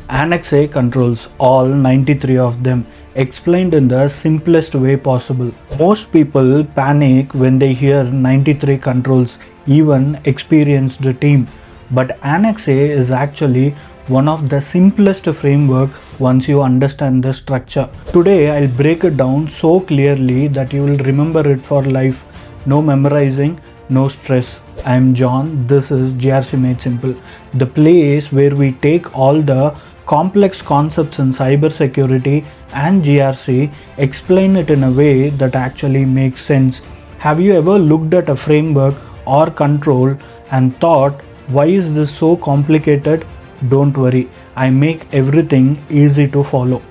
Annex A controls, all 93 of them, explained in the simplest way possible. Most people panic when they hear 93 controls, even experienced team. But Annex A is actually one of the simplest framework once you understand the structure. Today I'll break it down so clearly that you will remember it for life. No memorizing, no stress. I am John, this is GRC Made Simple, the place where we take all the complex concepts in cybersecurity and GRC, explain it in a way that actually makes sense. Have you ever looked at a framework or control and thought, why is this so complicated? Don't worry, I make everything easy to follow.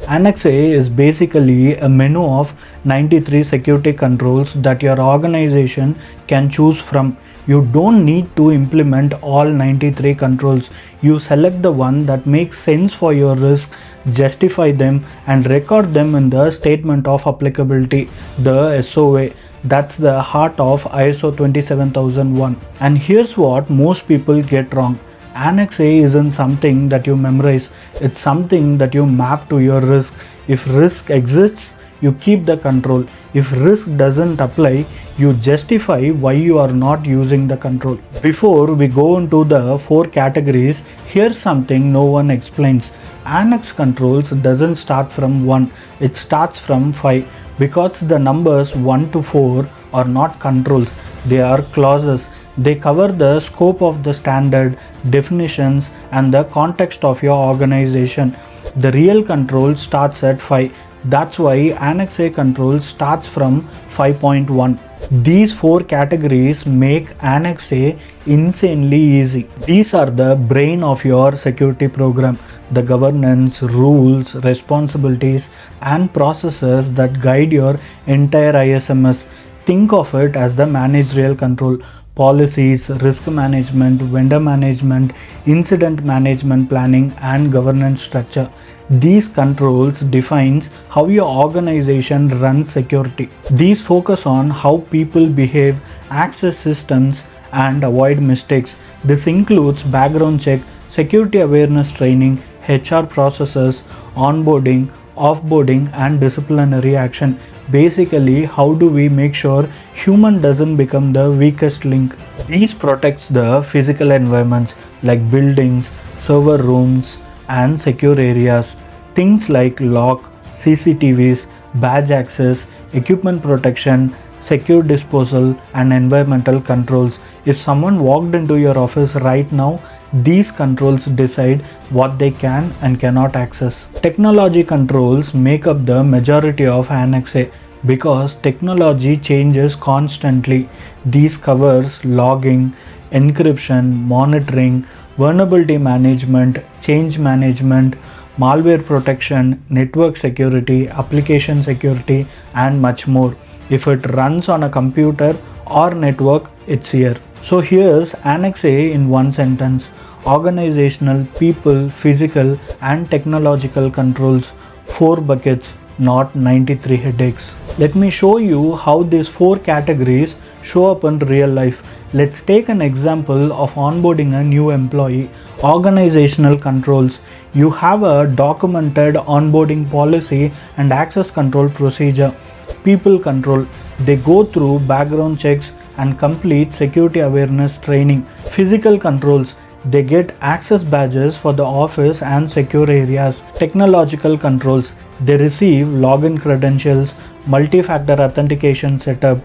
Annex A is basically a menu of 93 security controls that your organization can choose from. You don't need to implement all 93 controls. You select the one that makes sense for your risk, justify them, and record them in the statement of applicability, the SOA. That's the heart of ISO 27001. And here's what most people get wrong. Annex A isn't something that you memorize, it's something that you map to your risk. If risk exists, you keep the control. If risk doesn't apply, you justify why you are not using the control. Before we go into the 4 categories, here's something no one explains. Annex controls doesn't start from 1, it starts from 5, because the numbers 1 to 4 are not controls, they are clauses. They cover the scope of the standard, definitions, and the context of your organization. The real control starts at 5. That's why Annex A control starts from 5.1. These 4 categories make Annex A insanely easy. These are the brain of your security program, the governance, rules, responsibilities, and processes that guide your entire ISMS. Think of it as the managerial control. Policies, risk management, vendor management, incident management planning, and governance structure. These controls defines how your organization runs security. These focus on how people behave, access systems, and avoid mistakes. This includes background check, security awareness training, HR processes, onboarding, offboarding, and disciplinary action. Basically, how do we make sure human doesn't become the weakest link? These protects the physical environments like buildings, server rooms, and secure areas. Things like lock, CCTVs, badge access, equipment protection, secure disposal, and environmental controls. If someone walked into your office right now, these controls decide what they can and cannot access. Technology controls make up the majority of Annex A because technology changes constantly. These covers logging, encryption, monitoring, vulnerability management, change management, malware protection, network security, application security, and much more. If it runs on a computer or network, it's here. So here's Annex A in one sentence. Organizational, people, physical, and technological controls. 4 buckets, not 93 headaches. Let me show you how these 4 categories show up in real life. Let's take an example of onboarding a new employee. Organizational controls. You have a documented onboarding policy and access control procedure. People control. They go through background checks and complete security awareness training. Physical controls. They get access badges for the office and secure areas. Technological controls. They receive login credentials, multi-factor authentication setup,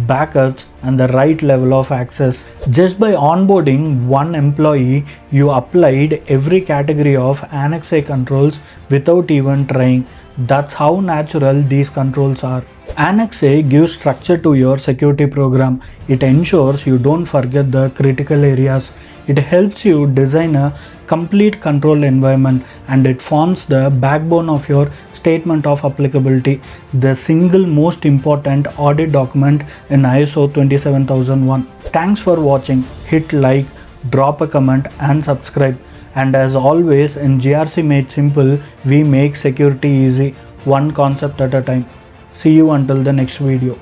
backups, and the right level of access. Just by onboarding one employee, you applied every category of Annex A controls without even trying. That's how natural these controls are. Annex A gives structure to your security program. It ensures you don't forget the critical areas. It helps you design a complete control environment, and it forms the backbone of your statement of applicability, the single most important audit document in ISO 27001. Thanks for watching. Hit like, drop a comment, and subscribe. And as always, in GRC Made Simple, we make security easy, one concept at a time. See you until the next video.